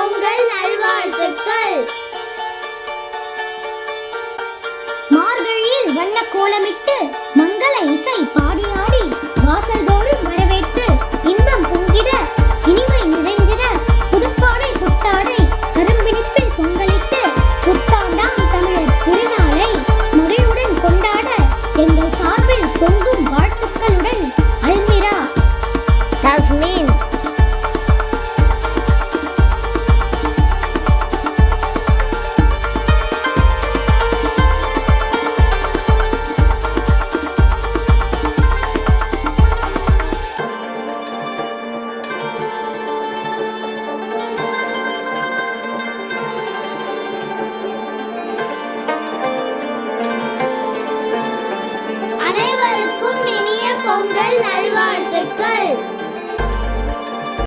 பொங்கல் நல்வாழ்த்துக்கள். மார்கழியில் வண்ண கோலமிட்டு மங்கள இசை பாடி ஆடி வாசல் தோறும் வரவேற்று இன்பம் பொங்கிட இனிமை நிறைந்திட புதுப்பாடை புத்தாடை கரும்பினிப்பில் பொங்கலிட்டு புத்தாண்டாம் தமிழர் திருநாளை முறையுடன் கொண்டாட எங்கள் சார்பில் பொங்கும் வாழ்த்துக்களுடன் அல்மிரா தஸ்மீன். அனைவருக்கும் இனிய பொங்கல்